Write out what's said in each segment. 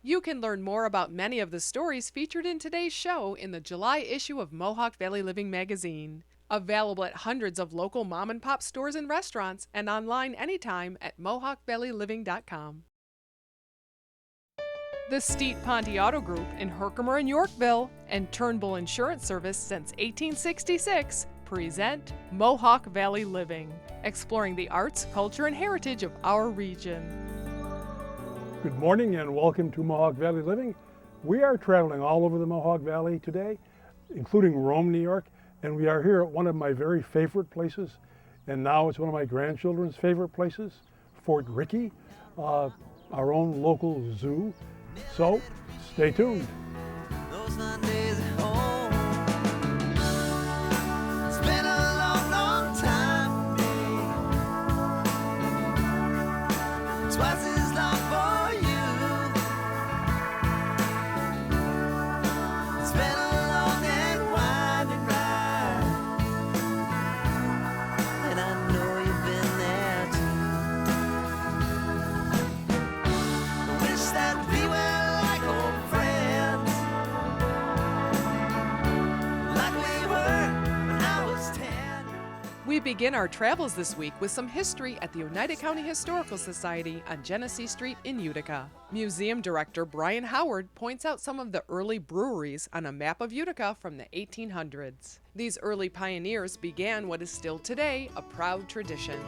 You can learn more about many of the stories featured in today's show in the July issue of Mohawk Valley Living magazine. Available at hundreds of local mom and pop stores and restaurants and online anytime at mohawkvalleyliving.com. The Steet Ponte Auto Group in Herkimer and Yorkville and Turnbull Insurance Service since 1866 present Mohawk Valley Living, exploring the arts, culture, and heritage of our region. Good morning and welcome to Mohawk Valley Living. We are traveling all over the Mohawk Valley today, including Rome, New York, and we are here at one of my very favorite places, and now it's one of my grandchildren's favorite places, Fort Rickey, our own local zoo. So stay tuned. Those Sundays at home. It's been a long, long time for me. Twice as long for you. It's been a long and winding ride, and I know you've been there too. I wish that we were like old friends, like we were when I was 10. We begin our travels this week with some history at the Oneida County Historical Society on Genesee Street in Utica. Museum Director Brian Howard points out some of the early breweries on a map of Utica from the 1800s. These early pioneers began what is still today a proud tradition.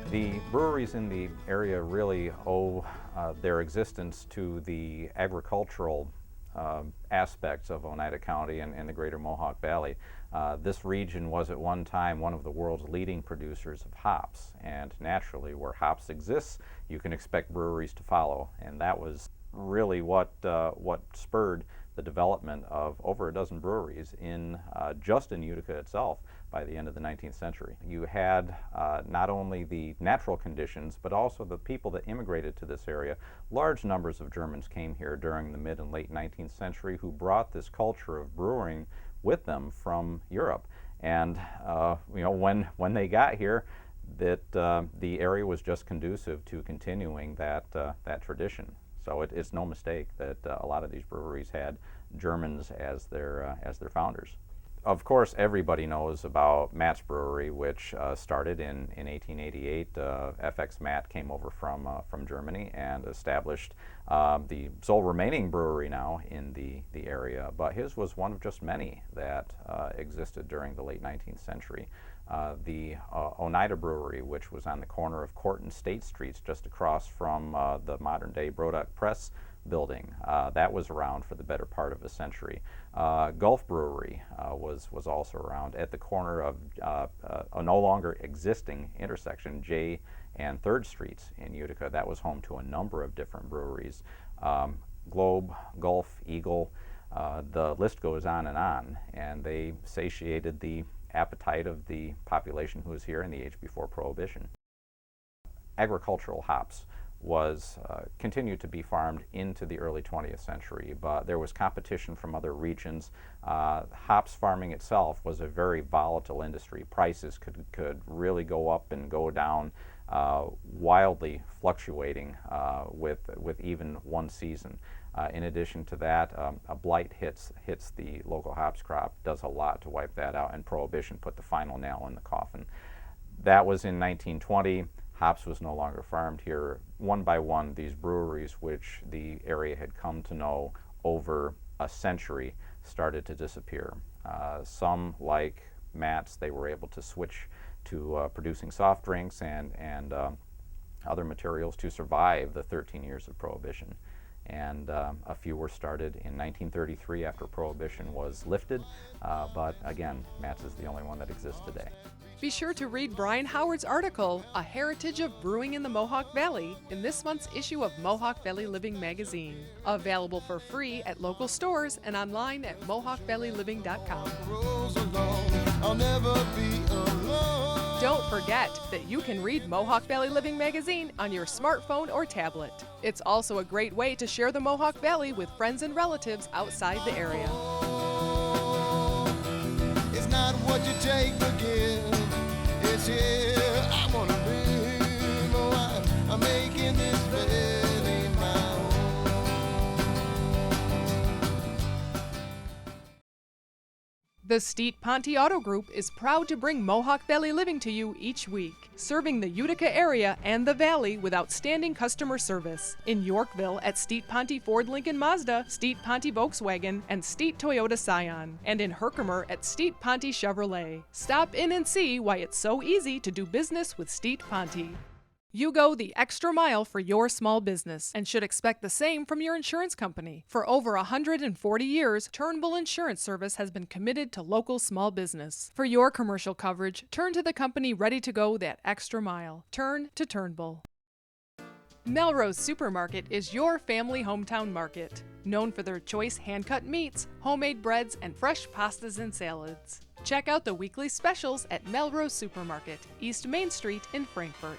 The breweries in the area really owe their existence to the agricultural aspects of Oneida County and the greater Mohawk Valley. This region was at one time one of the world's leading producers of hops, and naturally where hops exists you can expect breweries to follow, and that was really what spurred the development of over a dozen breweries in just in Utica itself by the end of the 19th century. You had not only the natural conditions, but also the people that immigrated to this area. Large numbers of Germans came here during the mid and late 19th century who brought this culture of brewing with them from Europe. And you know, when they got here, that the area was just conducive to continuing that tradition. So it's no mistake that a lot of these breweries had Germans as their founders. Of course, everybody knows about Matt's Brewery, which started in 1888. FX Matt came over from Germany and established the sole remaining brewery now in the area. But his was one of just many that existed during the late 19th century. The Oneida Brewery, which was on the corner of Court and State Streets, just across from the modern-day Broduck Press building, that was around for the better part of a century. Gulf Brewery was also around at the corner of a no longer existing intersection, J and 3rd Streets in Utica. That was home to a number of different breweries. Globe, Gulf, Eagle, the list goes on, and they satiated the appetite of the population who was here in the age before Prohibition. Agricultural hops was continued to be farmed into the early 20th century, but there was competition from other regions. Hops farming itself was a very volatile industry. Prices could really go up and go down, wildly fluctuating with even one season. In addition to that, a blight hits the local hops crop, does a lot to wipe that out, and Prohibition put the final nail in the coffin. That was in 1920. Hops was no longer farmed here. One by one, these breweries, which the area had come to know over a century, started to disappear. Some, like Matt's, they were able to switch to producing soft drinks and other materials to survive the 13 years of Prohibition. And a few were started in 1933 after Prohibition was lifted, but again, Matt's is the only one that exists today. Be sure to read Brian Howard's article, A Heritage of Brewing in the Mohawk Valley, in this month's issue of Mohawk Valley Living magazine. Available for free at local stores and online at mohawkvalleyliving.com. I'll never be alone. Don't forget that you can read Mohawk Valley Living magazine on your smartphone or tablet. It's also a great way to share the Mohawk Valley with friends and relatives outside the area. It's not what you take or give. It's here. I wanna live. Oh, I'm making this valley my home. The Steet Ponte Auto Group is proud to bring Mohawk Valley Living to you each week, serving the Utica area and the Valley with outstanding customer service. In Yorkville at Steet Ponte Ford Lincoln Mazda, Steet Ponte Volkswagen, and Steet Toyota Scion. And in Herkimer at Steet Ponte Chevrolet. Stop in and see why it's so easy to do business with Steet Ponte. You go the extra mile for your small business and should expect the same from your insurance company. For over 140 years, Turnbull Insurance Service has been committed to local small business. For your commercial coverage, turn to the company ready to go that extra mile. Turn to Turnbull. Melrose Supermarket is your family hometown market, known for their choice hand-cut meats, homemade breads, and fresh pastas and salads. Check out the weekly specials at Melrose Supermarket, East Main Street in Frankfort.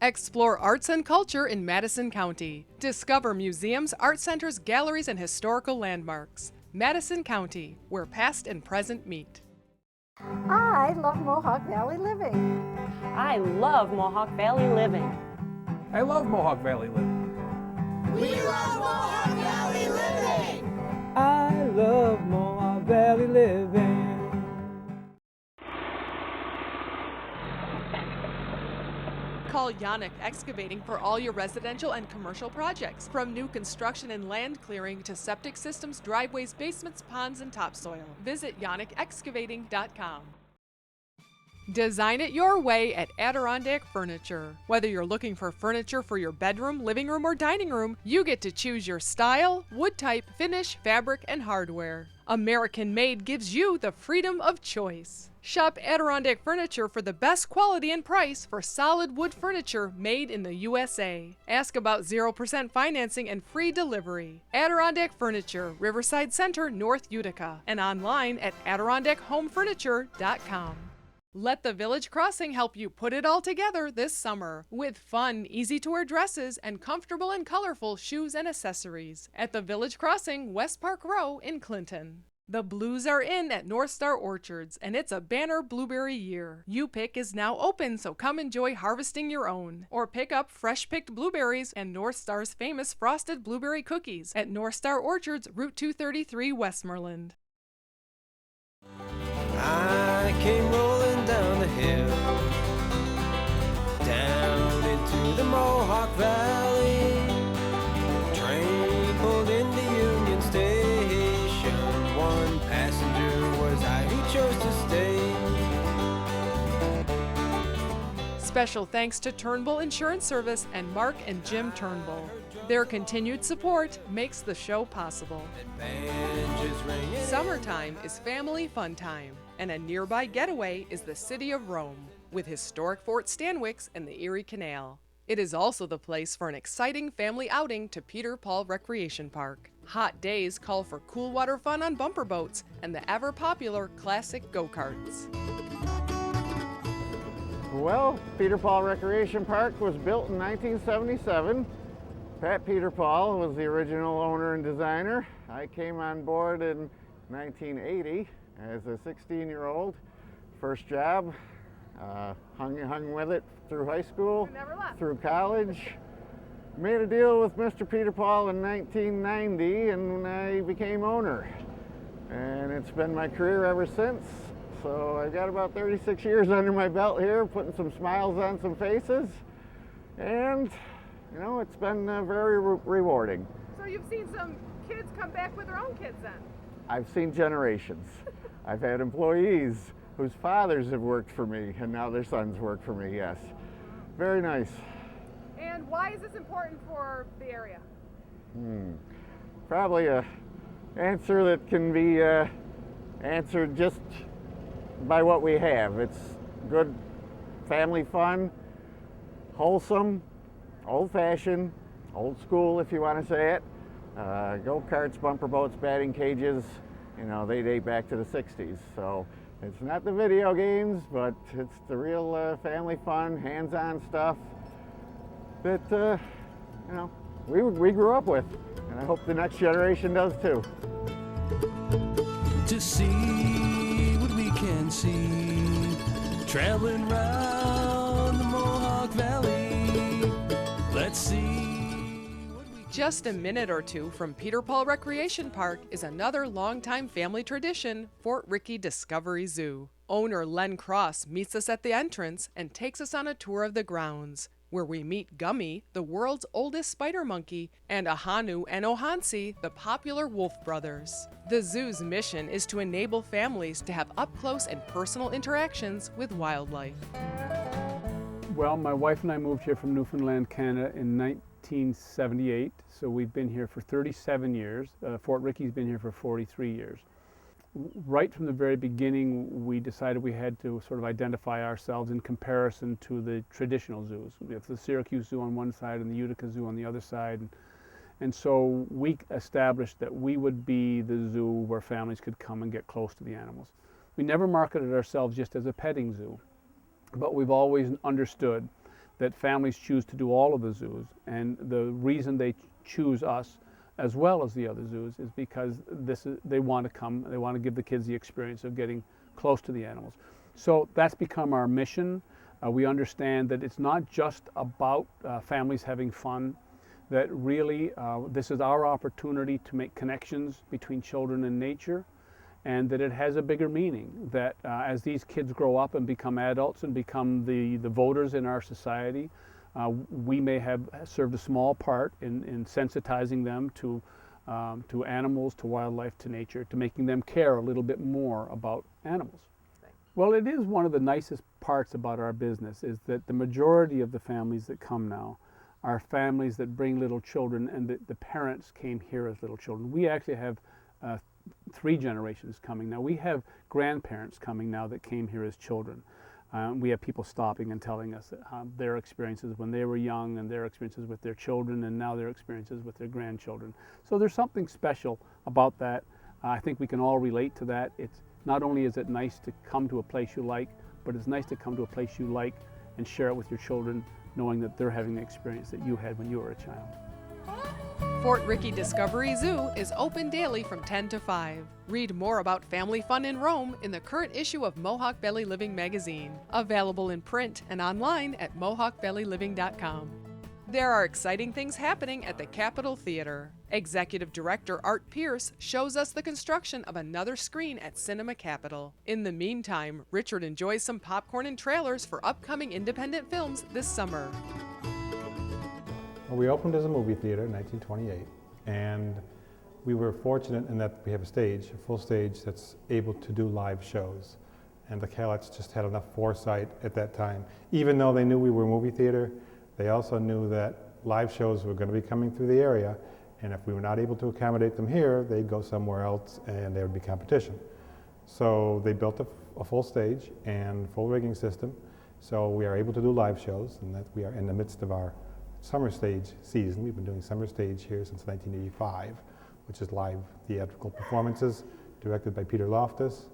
Explore arts and culture in Madison County. Discover museums, art centers, galleries, and historical landmarks. Madison County, where past and present meet. I love Mohawk Valley Living. I love Mohawk Valley Living. I love Mohawk Valley Living. We love Mohawk Valley Living. I love Mohawk Valley Living. Call Yannick Excavating for all your residential and commercial projects, from new construction and land clearing to septic systems, driveways, basements, ponds, and topsoil. Visit yannickexcavating.com. Design it your way at Adirondack Furniture. Whether you're looking for furniture for your bedroom, living room, or dining room, you get to choose your style, wood type, finish, fabric, and hardware. American Made gives you the freedom of choice. Shop Adirondack Furniture for the best quality and price for solid wood furniture made in the USA. Ask about 0% financing and free delivery. Adirondack Furniture, Riverside Center, North Utica, and online at AdirondackHomeFurniture.com. Let the Village Crossing help you put it all together this summer with fun, easy-to-wear dresses and comfortable and colorful shoes and accessories at the Village Crossing, West Park Row in Clinton. The blues are in at North Star Orchards, and it's a banner blueberry year. U-Pick is now open, so come enjoy harvesting your own. Or pick up fresh-picked blueberries and North Star's famous frosted blueberry cookies at North Star Orchards, Route 233, Westmoreland. I came rolling down the hill, down into the Mohawk Valley. Train pulled into Union Station. One passenger was I who chose to stay. Special thanks to Turnbull Insurance Service and Mark and Jim Turnbull. Their continued support makes the show possible. Summertime is family fun time, and a nearby getaway is the city of Rome, with historic Fort Stanwix and the Erie Canal. It is also the place for an exciting family outing to Peter Paul Recreation Park. Hot days call for cool water fun on bumper boats and the ever-popular classic go-karts. Well, Peter Paul Recreation Park was built in 1977. Pat Peter Paul was the original owner and designer. I came on board in 1980 as a 16-year-old. First job, hung with it through high school, through college. Made a deal with Mr. Peter Paul in 1990 and I became owner. And it's been my career ever since. So I've got about 36 years under my belt here, putting some smiles on some faces. And, you know, it's been very rewarding. So you've seen some kids come back with their own kids then? I've seen generations. I've had employees whose fathers have worked for me and now their sons work for me, yes. Very nice. And why is this important for the area? Probably a answer that can be answered just by what we have. It's good family fun, wholesome, old-fashioned, old school if you want to say it. Go-karts, bumper boats, batting cages, you know, they date back to the 60s. So it's not the video games, but it's the real family fun, hands-on stuff that, you know, we grew up with. And I hope the next generation does too. To see what we can see, traveling round the Mohawk Valley. Let's see. Just a minute or two from Peter Paul Recreation Park is another longtime family tradition, Fort Rickey Discovery Zoo. Owner Len Cross meets us at the entrance and takes us on a tour of the grounds, where we meet Gummy, the world's oldest spider monkey, and Ahanu and Ohansi, the popular wolf brothers. The zoo's mission is to enable families to have up-close and personal interactions with wildlife. Well, my wife and I moved here from Newfoundland, Canada in 1978, so we've been here for 37 years. Fort Rickey's been here for 43 years. Right from the very beginning, we decided we had to sort of identify ourselves in comparison to the traditional zoos. We have the Syracuse Zoo on one side and the Utica Zoo on the other side. And so we established that we would be the zoo where families could come and get close to the animals. We never marketed ourselves just as a petting zoo, but we've always understood that families choose to do all of the zoos, and the reason they choose us as well as the other zoos is because they want to come, they want to give the kids the experience of getting close to the animals. So that's become our mission. We understand that it's not just about families having fun, that really this is our opportunity to make connections between children and nature, and that it has a bigger meaning, that as these kids grow up and become adults and become the voters in our society, we may have served a small part in sensitizing them to animals, to wildlife, to nature, to making them care a little bit more about animals. Well, it is one of the nicest parts about our business is that the majority of the families that come now are families that bring little children, and the parents came here as little children. We actually have 3 generations coming now. We have grandparents coming now that came here as children. We have people stopping and telling us their experiences when they were young, and their experiences with their children, and now their experiences with their grandchildren. So there's something special about that. I think we can all relate to that. It's not only is it nice to come to a place you like, but it's nice to come to a place you like and share it with your children, knowing that they're having the experience that you had when you were a child. Fort Rickey Discovery Zoo is open daily from 10 to 5. Read more about family fun in Rome in the current issue of Mohawk Valley Living magazine, available in print and online at mohawkvalleyliving.com. There are exciting things happening at the Capitol Theater. Executive Director Art Pierce shows us the construction of another screen at Cinema Capitol. In the meantime, Richard enjoys some popcorn and trailers for upcoming independent films this summer. Well, we opened as a movie theater in 1928, and we were fortunate in that we have a full stage that's able to do live shows. And the Callets just had enough foresight at that time. Even though they knew we were a movie theater, they also knew that live shows were going to be coming through the area, and if we were not able to accommodate them here, they'd go somewhere else and there would be competition. So they built a full stage and full rigging system, so we are able to do live shows, and that we are in the midst of our summer stage season. We've been doing summer stage here since 1985, which is live theatrical performances directed by Peter Loftus,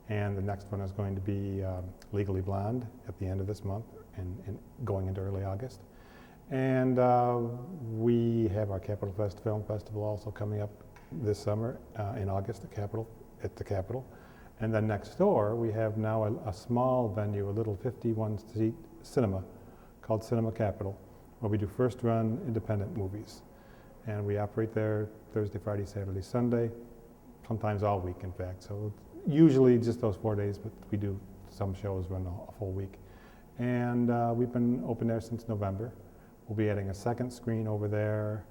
and the next one is going to be Legally Blonde at the end of this month and going into early August. And we have our Capitol Fest Film Festival also coming up this summer in August at the Capitol. And then next door we have now a small venue, a little 51-seat cinema called Cinema Capitol, where we do first-run independent movies. And we operate there Thursday, Friday, Saturday, Sunday, sometimes all week, in fact. So usually just those 4 days, but we do some shows run a full week. And we've been open there since November. We'll be adding a second screen over there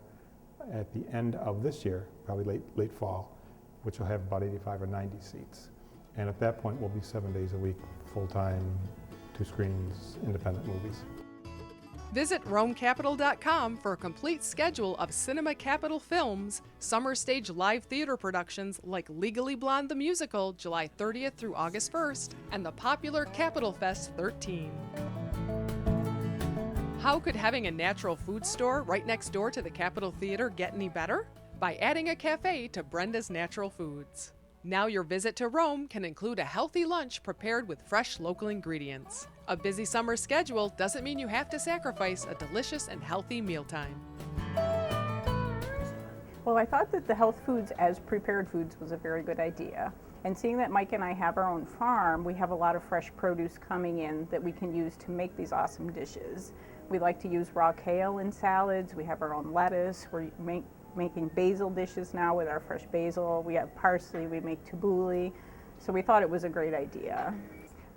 at the end of this year, probably late fall, which will have about 85 or 90 seats. And at that point, we'll be 7 days a week, full-time, 2 screens, independent movies. Visit RomeCapitol.com for a complete schedule of Cinema Capitol films, summer stage live theater productions like Legally Blonde the Musical, July 30th through August 1st, and the popular Capitol Fest 13. How could having a natural food store right next door to the Capitol Theater get any better? By adding a cafe to Brenda's Natural Foods. Now your visit to Rome can include a healthy lunch prepared with fresh local ingredients. A busy summer schedule doesn't mean you have to sacrifice a delicious and healthy mealtime. Well, I thought that the health foods as prepared foods was a very good idea. And seeing that Mike and I have our own farm, we have a lot of fresh produce coming in that we can use to make these awesome dishes. We like to use raw kale in salads. We have our own lettuce. We're making basil dishes now with our fresh basil. We have parsley. We make tabbouleh. So we thought it was a great idea.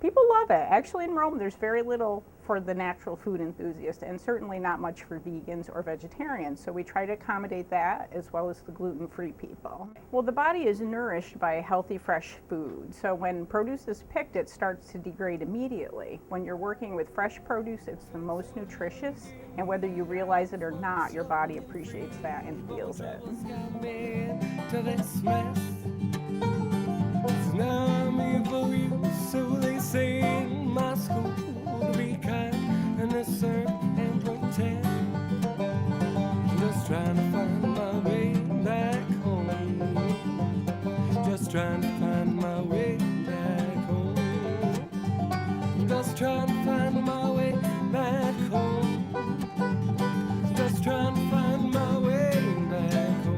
People love it. Actually, in Rome, there's very little for the natural food enthusiast, and certainly not much for vegans or vegetarians. So we try to accommodate that as well as the gluten-free people. Well, the body is nourished by healthy, fresh food. So when produce is picked, it starts to degrade immediately. When you're working with fresh produce, it's the most nutritious, and whether you realize it or not, your body appreciates that and feels it. Now I'm evil you, so they say in my school, to be kind and assert and pretend. Just trying to find my way back home. Just trying to find my way back home. Just trying to find my way back home. Just trying to find my way back home.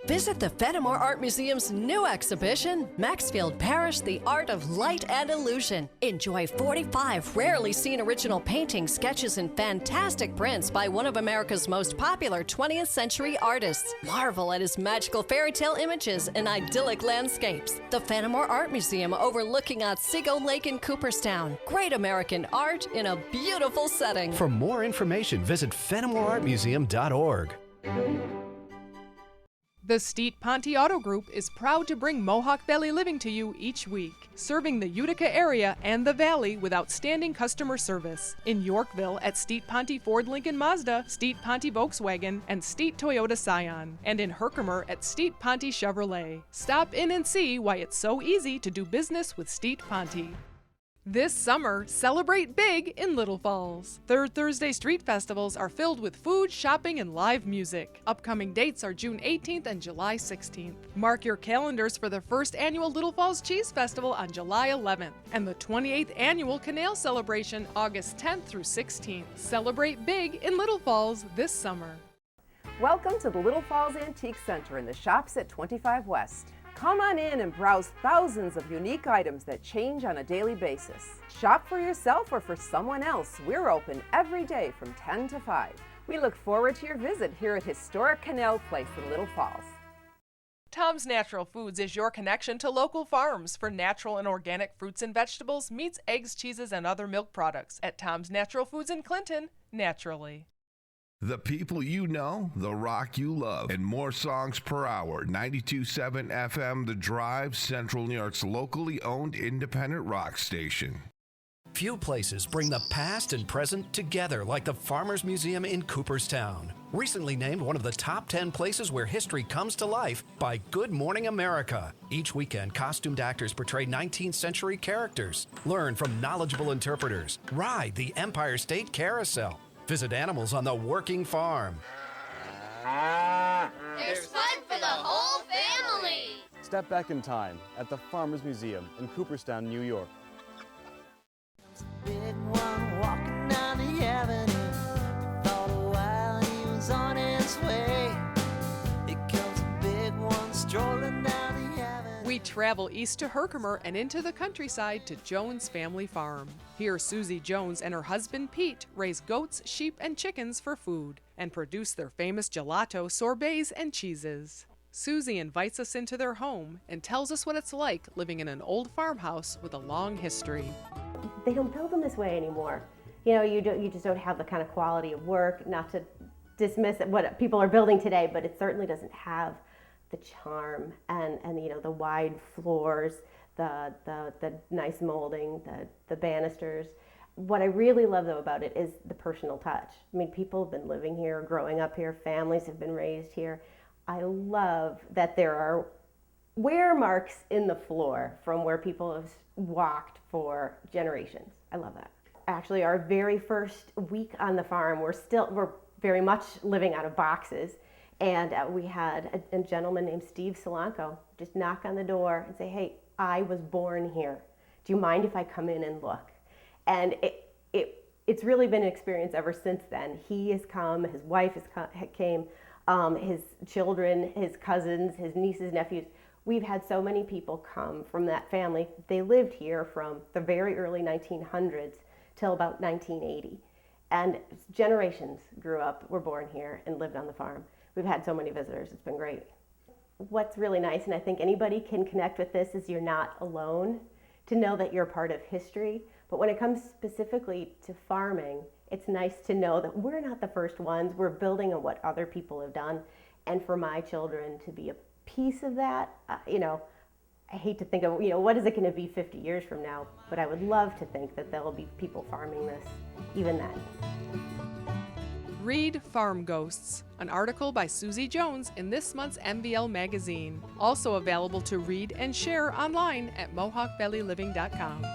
Visit the Fenimore Art Museum's new exhibition, Maxfield Parrish, The Art of Light and Illusion. Enjoy 45 rarely seen original paintings, sketches, and fantastic prints by one of America's most popular 20th century artists. Marvel at his magical fairy tale images and idyllic landscapes. The Fenimore Art Museum overlooking Otsego Lake in Cooperstown. Great American art in a beautiful setting. For more information, visit FenimoreArtMuseum.org. The Steet Ponte Auto Group is proud to bring Mohawk Valley Living to you each week, serving the Utica area and the Valley with outstanding customer service. In Yorkville at Steet Ponte Ford Lincoln Mazda, Steet Ponte Volkswagen, and Steet Toyota Scion. And in Herkimer at Steet Ponte Chevrolet. Stop in and see why it's so easy to do business with Steet Ponte. This summer, celebrate big in Little Falls. Third Thursday street festivals are filled with food, shopping, and live music. Upcoming dates are June 18th and July 16th. Mark your calendars for the first annual Little Falls Cheese Festival on July 11th and the 28th annual Canal Celebration August 10th through 16th. Celebrate big in Little Falls this summer. Welcome to the Little Falls Antique Center in the shops at 25 West. Come on in and browse thousands of unique items that change on a daily basis. Shop for yourself or for someone else. We're open every day from 10 to 5. We look forward to your visit here at historic Canal Place in Little Falls. Tom's Natural Foods is your connection to local farms for natural and organic fruits and vegetables, meats, eggs, cheeses, and other milk products. At Tom's Natural Foods in Clinton, naturally. The people you know, the rock you love, and more songs per hour. 92.7 FM The Drive, Central New York's locally owned independent rock station. Few places bring the past and present together like the Farmers Museum in Cooperstown. Recently named one of the top 10 places where history comes to life by Good Morning America. Each weekend, costumed actors portray 19th century characters. Learn from knowledgeable interpreters. Ride the Empire State Carousel. Visit animals on the working farm. There's fun for the whole family. Step back in time at the Farmers Museum in Cooperstown, New York. Big one walking down the avenue. Thought a while he was on his way. Here comes a big one strolling down the avenue. We travel east to Herkimer and into the countryside to Jones Family Farm. Here, Susie Jones and her husband Pete raise goats, sheep, and chickens for food and produce their famous gelato, sorbets, and cheeses. Susie invites us into their home and tells us what it's like living in an old farmhouse with a long history. They don't build them this way anymore. You know, you just don't have the kind of quality of work, not to dismiss what people are building today, but it certainly doesn't have the charm and you know, the wide floors, the nice molding, the banisters. What I really love though about it is the personal touch. I mean, people have been living here, growing up here, families have been raised here. I love that there are wear marks in the floor from where people have walked for generations. I love that. Actually, our very first week on the farm, we're very much living out of boxes. And we had a gentleman named Steve Solanco just knock on the door and say, "Hey, I was born here. Do you mind if I come in and look?" And it's really been an experience ever since then. He has come, his wife came, his children, his cousins, his nieces, nephews. We've had so many people come from that family. They lived here from the very early 1900s till about 1980. And generations grew up, were born here, and lived on the farm. We've had so many visitors. It's been great. What's really nice, and I think anybody can connect with this, is you're not alone, to know that you're part of history. But when it comes specifically to farming, it's nice to know that we're not the first ones. We're building on what other people have done. And for my children to be a piece of that, I hate to think of, what is it going to be 50 years from now? But I would love to think that there will be people farming this even then. Read Farm Ghosts, an article by Susie Jones in this month's MVL magazine. Also available to read and share online at MohawkValleyLiving.com.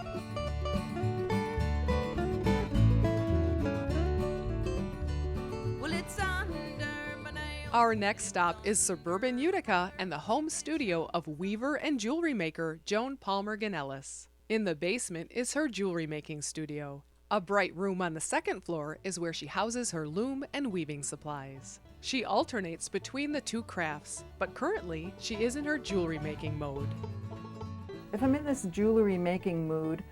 Our next stop is suburban Utica and the home studio of weaver and jewelry maker Joan Palmer Ganellis. In the basement is her jewelry making studio. A bright room on the second floor is where she houses her loom and weaving supplies. She alternates between the two crafts, but currently she is in her jewelry making mode. If I'm in this jewelry making mood,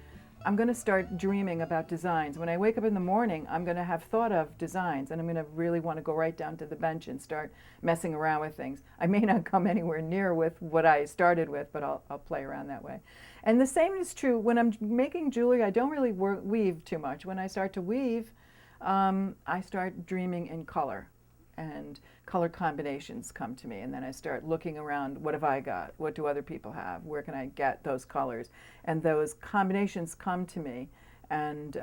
I'm going to start dreaming about designs. When I wake up in the morning, I'm going to have thought of designs, and I'm going to really want to go right down to the bench and start messing around with things. I may not come anywhere near with what I started with, but I'll play around that way. And the same is true when I'm making jewelry. I don't really weave too much. When I start to weave, I start dreaming in color, and color combinations come to me, and then I start looking around, what have I got? What do other people have? Where can I get those colors? And those combinations come to me, and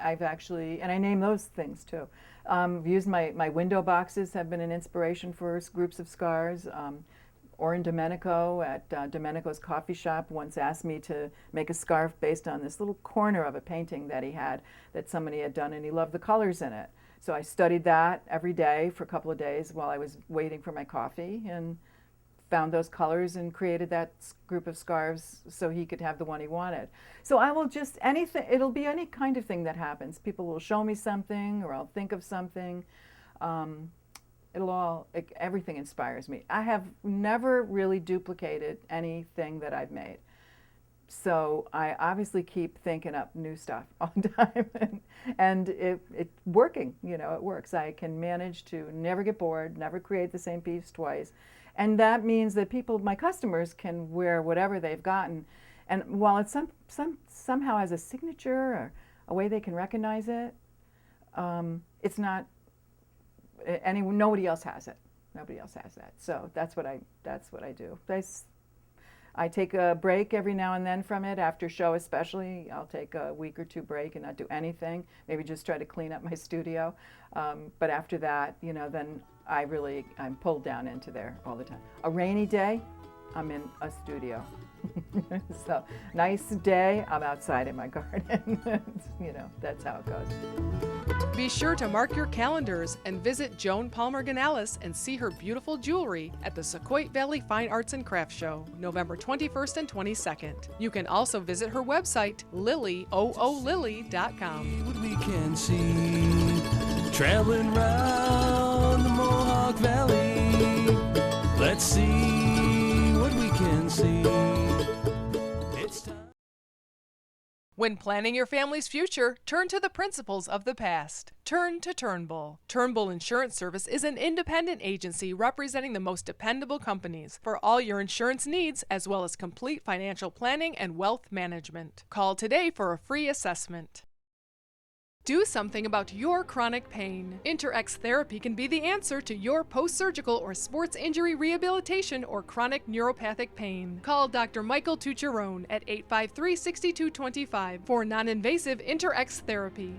I've actually, and I name those things too. I've used my window boxes have been an inspiration for groups of scarves. Orin Domenico at Domenico's Coffee Shop once asked me to make a scarf based on this little corner of a painting that he had that somebody had done, and he loved the colors in it. So I studied that every day for a couple of days while I was waiting for my coffee, and found those colors and created that group of scarves so he could have the one he wanted. So I will just, it'll be any kind of thing that happens. People will show me something, or I'll think of something. Everything inspires me. I have never really duplicated anything that I've made. So I obviously keep thinking up new stuff all the time, and it's working, it works. I can manage to never get bored, never create the same piece twice. And that means that my customers can wear whatever they've gotten. And while it's somehow has a signature or a way they can recognize it, it's not, nobody else has it. Nobody else has that. So that's what I do. I take a break every now and then from it. After show especially, I'll take a week or two break and not do anything, maybe just try to clean up my studio. But after that, then I'm pulled down into there all the time. A rainy day, I'm in a studio. So nice day, I'm outside in my garden. That's how it goes. Be sure to mark your calendars and visit Joan Palmer Ganellis and see her beautiful jewelry at the Sequoia Valley Fine Arts and Crafts Show, November 21st and 22nd. You can also visit her website, lily.com. What we can see, traveling round the Mohawk Valley. Let's see what we can see. It's time. When planning your family's future, turn to the principles of the past. Turn to Turnbull. Turnbull Insurance Service is an independent agency representing the most dependable companies for all your insurance needs, as well as complete financial planning and wealth management. Call today for a free assessment. Do something about your chronic pain. InterX Therapy can be the answer to your post-surgical or sports injury rehabilitation or chronic neuropathic pain. Call Dr. Michael Tucherone at 853-6225 for non-invasive InterX Therapy.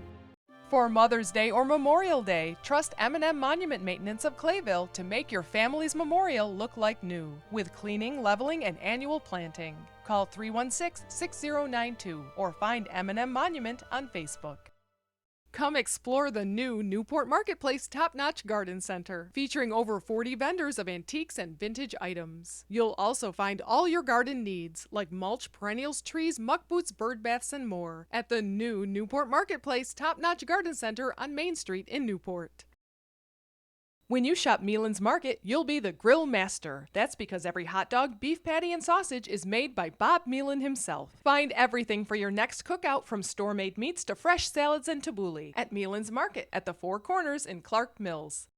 For Mother's Day or Memorial Day, trust M&M Monument Maintenance of Clayville to make your family's memorial look like new, with cleaning, leveling, and annual planting. Call 316-6092 or find M&M Monument on Facebook. Come explore the new Newport Marketplace Top-Notch Garden Center, featuring over 40 vendors of antiques and vintage items. You'll also find all your garden needs, like mulch, perennials, trees, muck boots, bird baths, and more, at the new Newport Marketplace Top-Notch Garden Center on Main Street in Newport. When you shop Meelan's Market, you'll be the grill master. That's because every hot dog, beef patty, and sausage is made by Bob Meelan himself. Find everything for your next cookout, from store-made meats to fresh salads and tabbouleh, at Meelan's Market at the Four Corners in Clark Mills.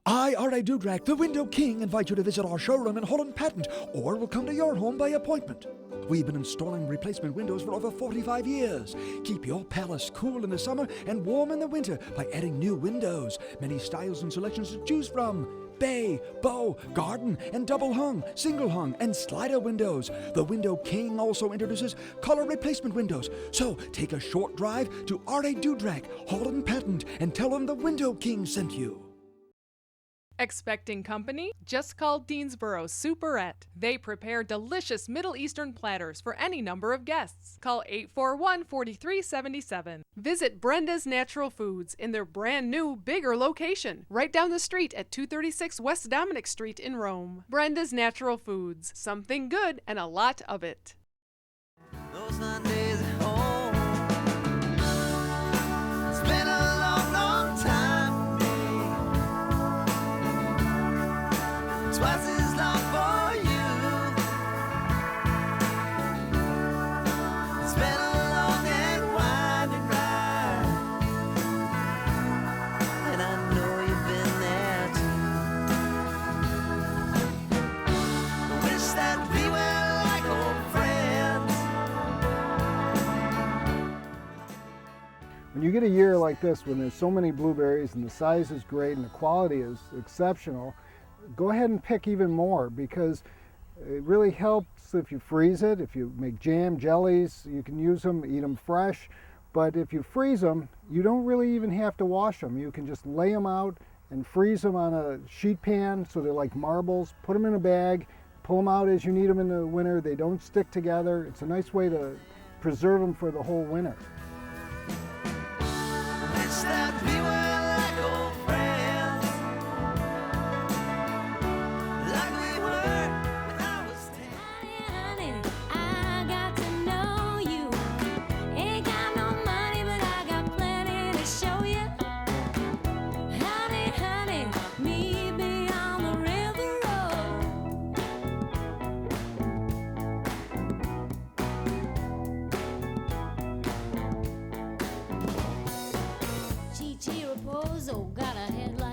I, R.A. Dudrak, the Window King, invite you to visit our showroom in Holland Patent, or we'll come to your home by appointment. We've been installing replacement windows for over 45 years. Keep your palace cool in the summer and warm in the winter by adding new windows. Many styles and selections to choose from. Bay, bow, garden, and double hung, single hung, and slider windows. The Window King also introduces color replacement windows. So take a short drive to R.A. Dudrak, Holland Patent, and tell them the Window King sent you. Expecting company? Just call Deansboro Superette. They prepare delicious Middle Eastern platters for any number of guests. Call 841-4377. Visit Brenda's Natural Foods in their brand new, bigger location, right down the street at 236 West Dominic Street in Rome. Brenda's Natural Foods. Something good and a lot of it. Those Sundays at home, it's been a long, long time. Twice as long for you. It's been a long and winding ride, and I know you've been there too. I wish that we were like old friends. When you get a year like this, when there's so many blueberries and the size is great and the quality is exceptional, go ahead and pick even more, because it really helps if you freeze it. If you make jam, jellies, you can use them, eat them fresh. But if you freeze them, you don't really even have to wash them. You can just lay them out and freeze them on a sheet pan so they're like marbles. Put them in a bag, pull them out as you need them in the winter. They don't stick together. It's a nice way to preserve them for the whole winter. Wish that we were like old friends, like we were when I was 10. Honey, I got to know you. Ain't got no money, but I got plenty to show you. Honey, honey, meet me on the river road. Chi Raposo got a headlock